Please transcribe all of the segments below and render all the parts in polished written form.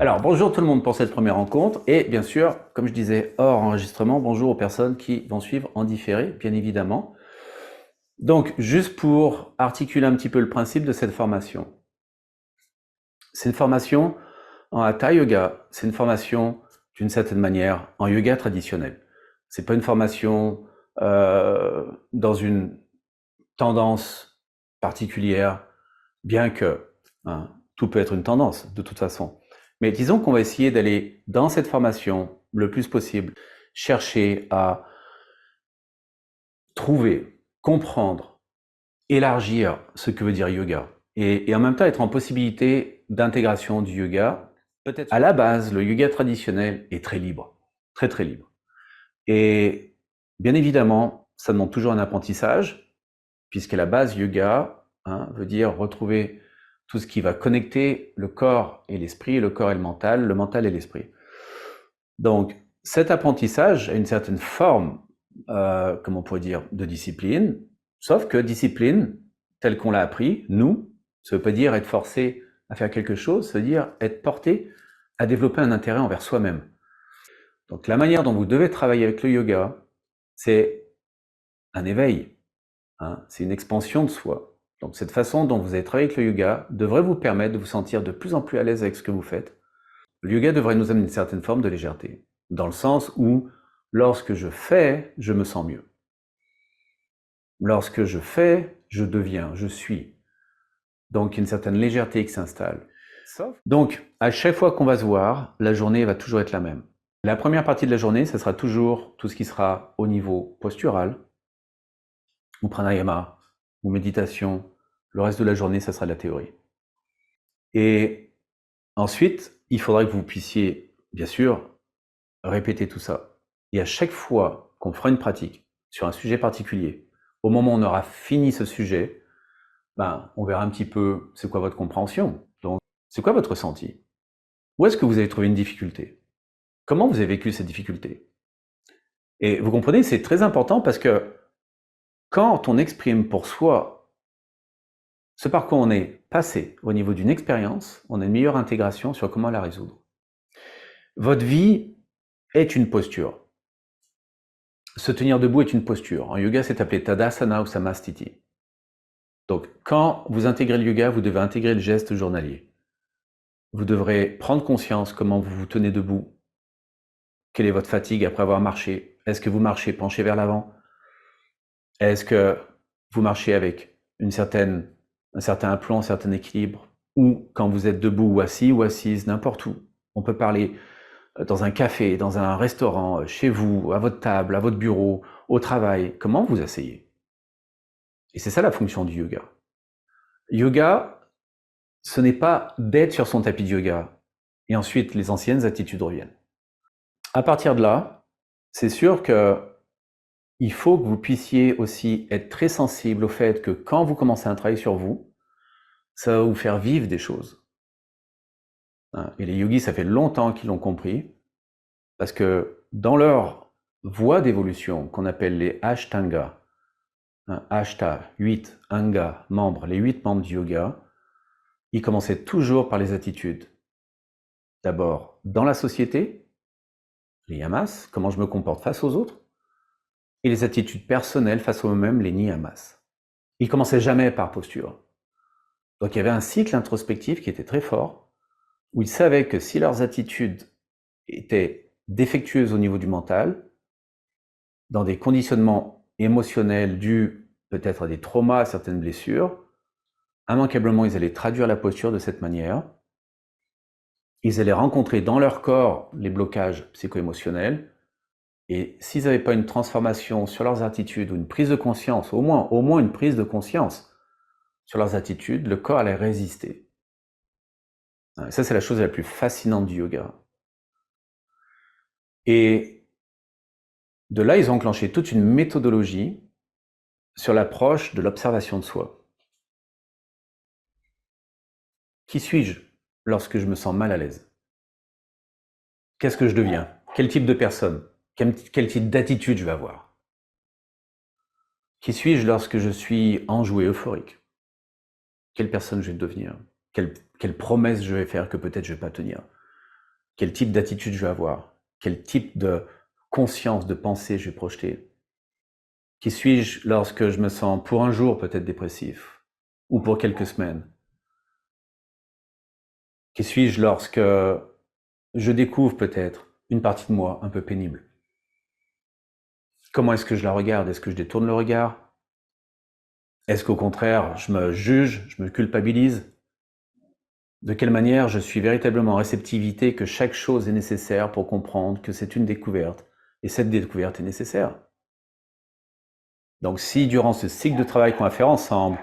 Alors, bonjour tout le monde pour cette première rencontre et bien sûr, comme je disais hors enregistrement, bonjour aux personnes qui vont suivre en différé, bien évidemment. Donc, juste pour articuler un petit peu le principe de cette formation. C'est une formation en Hatha Yoga, c'est une formation d'une certaine manière en yoga traditionnel. C'est pas une formation dans une tendance particulière, bien que hein, tout peut être une tendance de toute façon. Mais disons qu'on va essayer d'aller dans cette formation le plus possible, chercher à trouver, comprendre, élargir ce que veut dire yoga. Et en même temps être en possibilité d'intégration du yoga. Peut-être à la base, le yoga traditionnel est très libre, très très libre. Et bien évidemment, ça demande toujours un apprentissage, puisqu'à la base, yoga veut dire retrouver tout ce qui va connecter le corps et l'esprit, le corps et le mental et l'esprit. Donc, cet apprentissage a une certaine forme, comment on pourrait dire, de discipline, sauf que discipline, telle qu'on l'a appris, nous, ça ne veut pas dire être forcé à faire quelque chose, ça veut dire être porté à développer un intérêt envers soi-même. Donc, la manière dont vous devez travailler avec le yoga, c'est un éveil, c'est une expansion de soi. Donc cette façon dont vous avez travaillé avec le yoga devrait vous permettre de vous sentir de plus en plus à l'aise avec ce que vous faites. Le yoga devrait nous amener une certaine forme de légèreté, dans le sens où lorsque je fais, je me sens mieux. Lorsque je fais, je deviens, je suis. Donc il y a une certaine légèreté qui s'installe. Donc à chaque fois qu'on va se voir, la journée va toujours être la même. La première partie de la journée, ça sera toujours tout ce qui sera au niveau postural, ou pranayama, ou méditation. Le reste de la journée, ça sera de la théorie. Et ensuite, il faudra que vous puissiez, bien sûr, répéter tout ça. Et à chaque fois qu'on fera une pratique sur un sujet particulier, au moment où on aura fini ce sujet, on verra un petit peu c'est quoi votre compréhension. Donc, c'est quoi votre ressenti? Où est-ce que vous avez trouvé une difficulté? Comment vous avez vécu cette difficulté? Et vous comprenez, c'est très important parce que quand on exprime pour soi ce par quoi on est passé au niveau d'une expérience, on a une meilleure intégration sur comment la résoudre. Votre vie est une posture. Se tenir debout est une posture. En yoga, c'est appelé Tadasana ou Samastiti. Donc, quand vous intégrez le yoga, vous devez intégrer le geste journalier. Vous devrez prendre conscience comment vous vous tenez debout. Quelle est votre fatigue après avoir marché? Est-ce que vous marchez penché vers l'avant? Est-ce que vous marchez avec un certain aplomb, un certain équilibre? Ou quand vous êtes debout ou assis ou assise, n'importe où. On peut parler dans un café, dans un restaurant, chez vous, à votre table, à votre bureau, au travail. Comment vous asseyez? Et c'est ça la fonction du yoga. Yoga, ce n'est pas d'être sur son tapis de yoga et ensuite les anciennes attitudes reviennent. À partir de là, c'est sûr que il faut que vous puissiez aussi être très sensible au fait que quand vous commencez un travail sur vous, ça va vous faire vivre des choses. Et les yogis, ça fait longtemps qu'ils l'ont compris, parce que dans leur voie d'évolution, qu'on appelle les Ashtanga, Ashta, 8, Anga, membres, les 8 membres du yoga, ils commençaient toujours par les attitudes. D'abord, dans la société, les yamas, comment je me comporte face aux autres, et les attitudes personnelles face aux mêmes, les niyamas. Ils commençaient jamais par posture. Donc il y avait un cycle introspectif qui était très fort, où ils savaient que si leurs attitudes étaient défectueuses au niveau du mental, dans des conditionnements émotionnels dus peut-être à des traumas, à certaines blessures, immanquablement ils allaient traduire la posture de cette manière. Ils allaient rencontrer dans leur corps les blocages psycho-émotionnels, et s'ils n'avaient pas une transformation sur leurs attitudes ou une prise de conscience, au moins une prise de conscience sur leurs attitudes, le corps allait résister. Et ça, c'est la chose la plus fascinante du yoga. Et de là, ils ont enclenché toute une méthodologie sur l'approche de l'observation de soi. Qui suis-je lorsque je me sens mal à l'aise? Qu'est-ce que je deviens? Quel type de personne? Quel type d'attitude je vais avoir? Qui suis-je lorsque je suis enjoué, euphorique? Quelle personne je vais devenir? Quelle promesse je vais faire que peut-être je ne vais pas tenir? Quel type d'attitude je vais avoir? Quel type de conscience, de pensée je vais projeter? Qui suis-je lorsque je me sens pour un jour peut-être dépressif ou pour quelques semaines? Qui suis-je lorsque je découvre peut-être une partie de moi un peu pénible? Comment est-ce que je la regarde? Est-ce que je détourne le regard? Est-ce qu'au contraire, je me juge, je me culpabilise? De quelle manière je suis véritablement en réceptivité que chaque chose est nécessaire pour comprendre que c'est une découverte et cette découverte est nécessaire? Donc si durant ce cycle de travail qu'on va faire ensemble,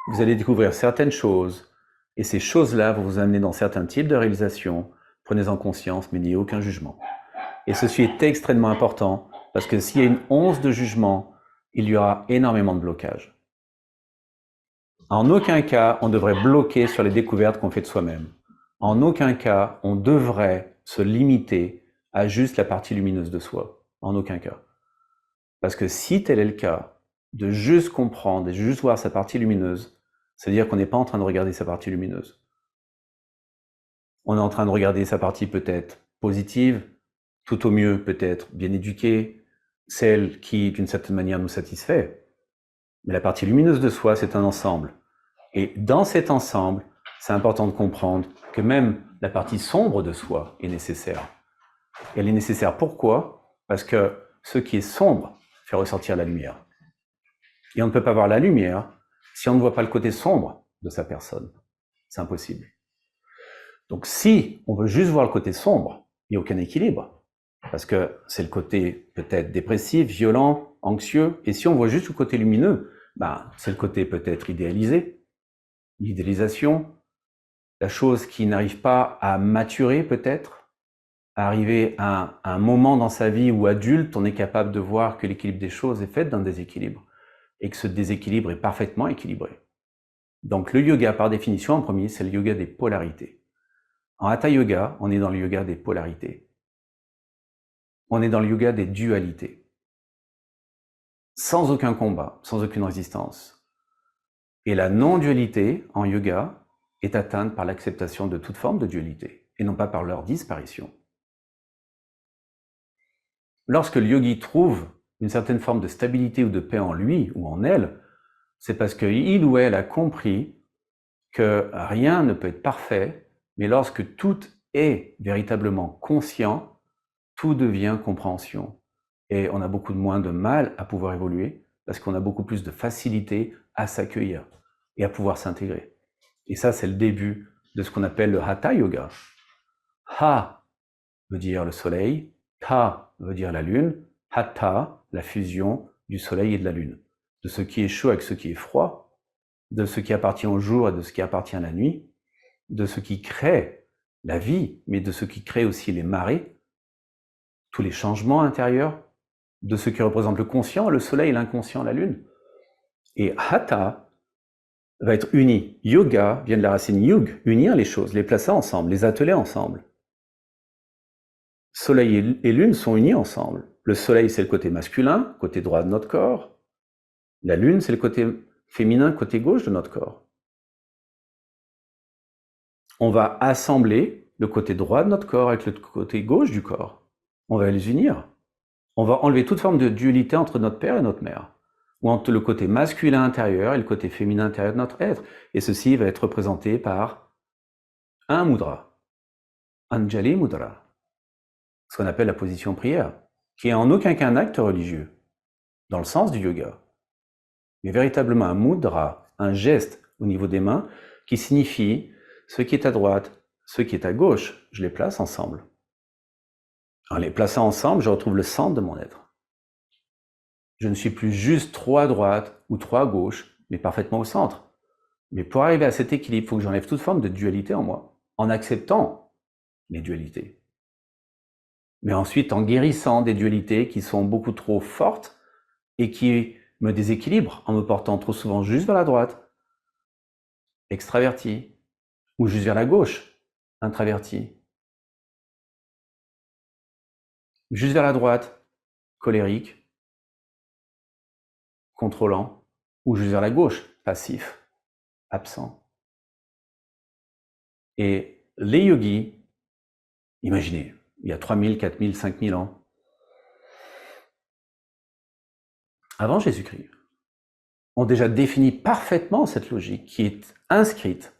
vous allez découvrir certaines choses et ces choses-là vont vous amener dans certains types de réalisations, prenez-en conscience mais n'ayez aucun jugement. Et ceci est extrêmement important parce que s'il y a une once de jugement, il y aura énormément de blocage. En aucun cas, on devrait bloquer sur les découvertes qu'on fait de soi-même. En aucun cas, on devrait se limiter à juste la partie lumineuse de soi. En aucun cas. Parce que si tel est le cas, de juste comprendre et juste voir sa partie lumineuse, c'est-à-dire qu'on n'est pas en train de regarder sa partie lumineuse. On est en train de regarder sa partie peut-être positive, tout au mieux peut-être bien éduquée, celle qui d'une certaine manière nous satisfait. Mais la partie lumineuse de soi, c'est un ensemble. Et dans cet ensemble, c'est important de comprendre que même la partie sombre de soi est nécessaire. Et elle est nécessaire pourquoi? Parce que ce qui est sombre fait ressortir la lumière. Et on ne peut pas voir la lumière si on ne voit pas le côté sombre de sa personne. C'est impossible. Donc si on veut juste voir le côté sombre, il n'y a aucun équilibre. Parce que c'est le côté peut-être dépressif, violent, anxieux. Et si on voit juste le côté lumineux, c'est le côté peut-être idéalisé, l'idéalisation, la chose qui n'arrive pas à maturer peut-être, à arriver à un moment dans sa vie où adulte, on est capable de voir que l'équilibre des choses est fait d'un déséquilibre et que ce déséquilibre est parfaitement équilibré. Donc le yoga, par définition, en premier, c'est le yoga des polarités. En Hatha Yoga, on est dans le yoga des polarités. On est dans le yoga des dualités. Sans aucun combat, sans aucune résistance. Et la non-dualité en yoga est atteinte par l'acceptation de toute forme de dualité, et non pas par leur disparition. Lorsque le yogi trouve une certaine forme de stabilité ou de paix en lui ou en elle, c'est parce qu'il ou elle a compris que rien ne peut être parfait, mais lorsque tout est véritablement conscient, tout devient compréhension. Et on a beaucoup moins de mal à pouvoir évoluer parce qu'on a beaucoup plus de facilité à s'accueillir et à pouvoir s'intégrer. Et ça, c'est le début de ce qu'on appelle le Hatha Yoga. Ha veut dire le soleil, Ta veut dire la lune, Hatha, la fusion du soleil et de la lune. De ce qui est chaud avec ce qui est froid, de ce qui appartient au jour et de ce qui appartient à la nuit, de ce qui crée la vie, mais de ce qui crée aussi les marées, tous les changements intérieurs, de ce qui représente le conscient, le soleil, l'inconscient, la lune. Et Hatha va être uni. Yoga vient de la racine yug, unir les choses, les placer ensemble, les atteler ensemble. Soleil et lune sont unis ensemble. Le soleil, c'est le côté masculin, côté droit de notre corps. La lune, c'est le côté féminin, côté gauche de notre corps. On va assembler le côté droit de notre corps avec le côté gauche du corps. On va les unir. On va enlever toute forme de dualité entre notre père et notre mère, ou entre le côté masculin intérieur et le côté féminin intérieur de notre être. Et ceci va être représenté par un mudra, Anjali Mudra, ce qu'on appelle la position prière, qui est en aucun cas un acte religieux, dans le sens du yoga, mais véritablement un mudra, un geste au niveau des mains, qui signifie ce qui est à droite, ce qui est à gauche, je les place ensemble. En les plaçant ensemble, je retrouve le centre de mon être. Je ne suis plus juste trop à droite ou trop à gauche, mais parfaitement au centre. Mais pour arriver à cet équilibre, il faut que j'enlève toute forme de dualité en moi, en acceptant les dualités. Mais ensuite en guérissant des dualités qui sont beaucoup trop fortes et qui me déséquilibrent en me portant trop souvent juste vers la droite, extraverti, ou juste vers la gauche, introverti. Juste vers la droite, colérique, contrôlant, ou juste vers la gauche, passif, absent. Et les yogis Imaginez, il y a 3000, 4000, 5000 ans, avant Jésus-Christ, ont déjà défini parfaitement cette logique qui est inscrite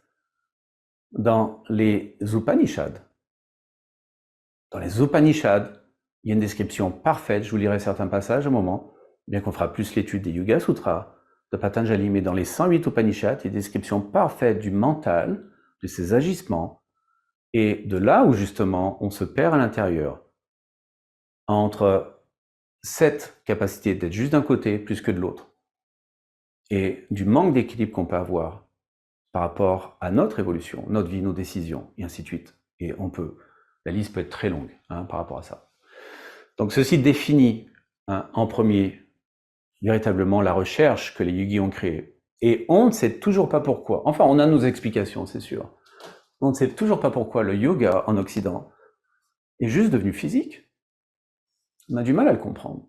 dans les Upanishads. Dans les Upanishads, il y a une description parfaite, je vous lirai certains passages un moment, bien qu'on fera plus l'étude des Yoga Sutras de Patanjali, mais dans les 108 Upanishads, il y a une description parfaite du mental, de ses agissements, et de là où justement on se perd à l'intérieur, entre cette capacité d'être juste d'un côté plus que de l'autre, et du manque d'équilibre qu'on peut avoir par rapport à notre évolution, notre vie, nos décisions, et ainsi de suite. Et la liste peut être très longue par rapport à ça. Donc ceci définit en premier véritablement la recherche que les yogis ont créée. Et on ne sait toujours pas pourquoi. Enfin, on a nos explications, c'est sûr. On ne sait toujours pas pourquoi le yoga en Occident est juste devenu physique. On a du mal à le comprendre.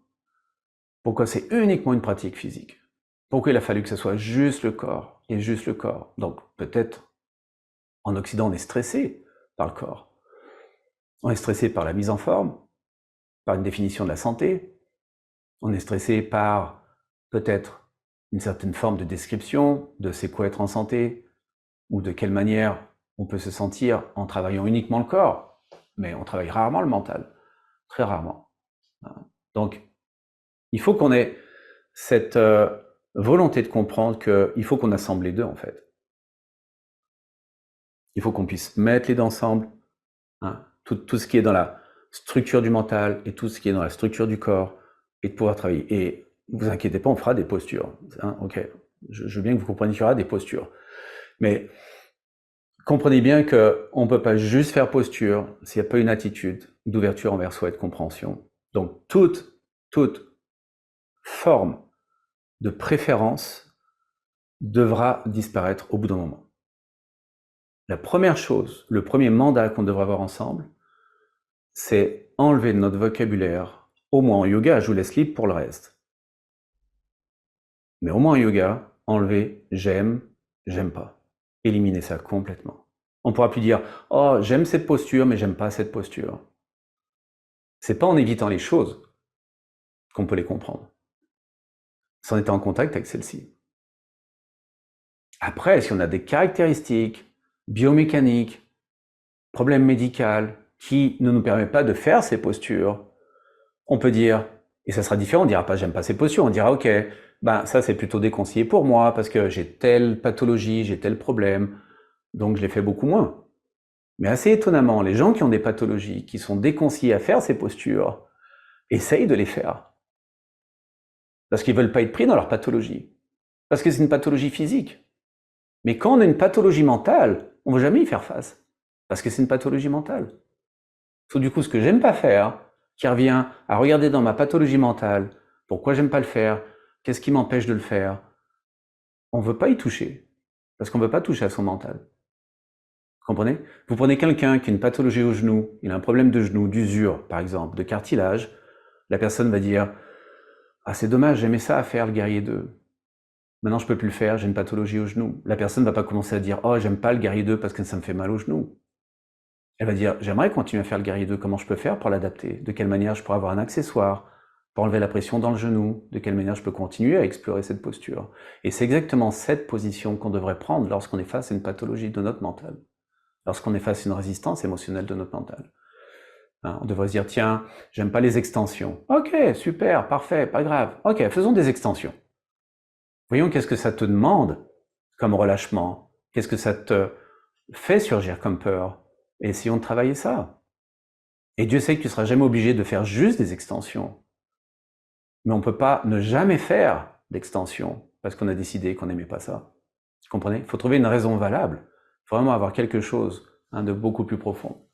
Pourquoi c'est uniquement une pratique physique? Pourquoi il a fallu que ce soit juste le corps et juste le corps? Donc peut-être en Occident on est stressé par le corps. On est stressé par la mise en forme, par une définition de la santé. On est stressé par peut-être une certaine forme de description de c'est quoi être en santé, ou de quelle manière on peut se sentir en travaillant uniquement le corps, mais on travaille rarement le mental, très rarement. Donc, il faut qu'on ait cette volonté de comprendre qu'il faut qu'on assemble les deux, en fait. Il faut qu'on puisse mettre les deux ensemble, tout ce qui est dans la structure du mental et tout ce qui est dans la structure du corps, et de pouvoir travailler. Et ne vous inquiétez pas, on fera des postures. Ok, je veux bien que vous compreniez qu'il y aura des postures. Mais comprenez bien qu'on ne peut pas juste faire posture s'il n'y a pas une attitude d'ouverture envers soi et de compréhension. Donc toute forme de préférence devra disparaître au bout d'un moment. La première chose, le premier mandat qu'on devra avoir ensemble, c'est enlever de notre vocabulaire, au moins en yoga, je vous laisse libre pour le reste. Mais au moins en yoga, enlever j'aime, j'aime pas. Éliminer ça complètement. On ne pourra plus dire « Oh, j'aime cette posture, mais j'aime pas cette posture ». C'est pas en évitant les choses qu'on peut les comprendre. C'est en étant en contact avec celles-ci. Après, si on a des caractéristiques biomécaniques, problèmes médicaux qui ne nous permettent pas de faire ces postures, on peut dire, et ça sera différent, on ne dira pas j'aime pas ces postures, on dira ok, ben ça c'est plutôt déconseillé pour moi parce que j'ai telle pathologie, j'ai tel problème, donc je les fais beaucoup moins. Mais assez étonnamment, les gens qui ont des pathologies, qui sont déconseillés à faire ces postures, essayent de les faire. Parce qu'ils ne veulent pas être pris dans leur pathologie. Parce que c'est une pathologie physique. Mais quand on a une pathologie mentale, on ne veut jamais y faire face. Parce que c'est une pathologie mentale. Donc, du coup, ce que j'aime pas faire, qui revient à regarder dans ma pathologie mentale, pourquoi j'aime pas le faire, qu'est-ce qui m'empêche de le faire, on ne veut pas y toucher. Parce qu'on ne veut pas toucher à son mental. Vous comprenez? Vous prenez quelqu'un qui a une pathologie au genou, il a un problème de genou, d'usure par exemple, de cartilage, la personne va dire « Ah c'est dommage, j'aimais ça à faire le guerrier 2. Maintenant je peux plus le faire, j'ai une pathologie au genou. » La personne ne va pas commencer à dire « Oh j'aime pas le guerrier 2 parce que ça me fait mal au genou. » Elle va dire « J'aimerais continuer à faire le guerrier 2, comment je peux faire pour l'adapter? De quelle manière je pourrais avoir un accessoire pour enlever la pression dans le genou? De quelle manière je peux continuer à explorer cette posture ?» Et c'est exactement cette position qu'on devrait prendre lorsqu'on est face à une pathologie de notre mental. Lorsqu'on est face à une résistance émotionnelle de notre mental. On devrait se dire, tiens, j'aime pas les extensions. Ok, super, parfait, pas grave. Ok, faisons des extensions. Voyons qu'est-ce que ça te demande comme relâchement, qu'est-ce que ça te fait surgir comme peur, et essayons de travailler ça. Et Dieu sait que tu seras jamais obligé de faire juste des extensions. Mais on ne peut pas ne jamais faire d'extension, parce qu'on a décidé qu'on n'aimait pas ça. Vous comprenez? Il faut trouver une raison valable. Il faut vraiment avoir quelque chose de beaucoup plus profond.